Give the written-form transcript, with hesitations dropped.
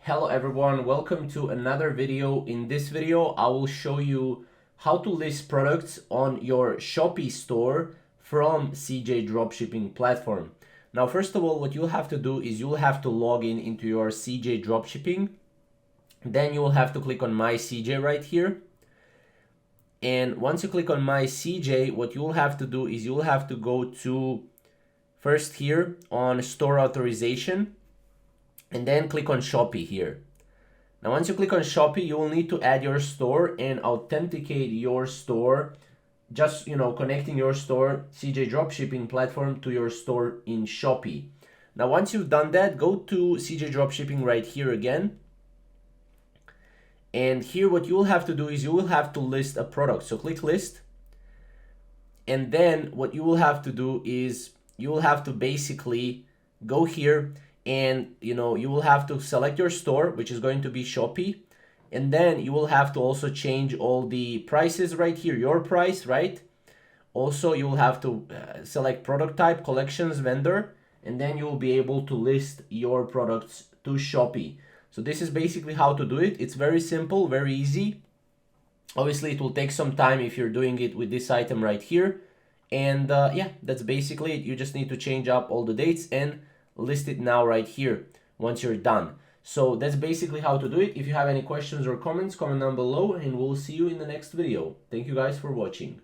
Hello everyone, welcome to another video. In this video, I will show you how to list products on your Shopee store from CJ Dropshipping platform. Now, first of all, what you'll have to do is you'll have to log in into your CJ Dropshipping. Then you will have to click on My CJ right here. And once you click on My CJ, what you'll have to do is you'll have to go to first here on Store Authorization, and then click on Shopee here. Now, once you click on Shopee, you will need to add your store and authenticate your store, just connecting your store CJ Dropshipping platform to your store in Shopee. Now, once you've done that, go to CJ Dropshipping right here again. And here what you will have to do is you will have to list a product. So click list. And then what you will have to do is you will have to basically go here and you will have to select your store, which is going to be Shopee. And then you will have to also change all the prices right here, your price, right? Also, you will have to select product type, collections, vendor, and then you will be able to list your products to Shopee. So this is basically how to do it. It's very simple, very easy. Obviously, it will take some time if you're doing it with this item right here. And yeah, that's basically it. You just need to change up all the dates and list it now right here once you're done. So that's basically how to do it. If you have any questions or comments, comment down below and we'll see you in the next video. Thank you guys for watching.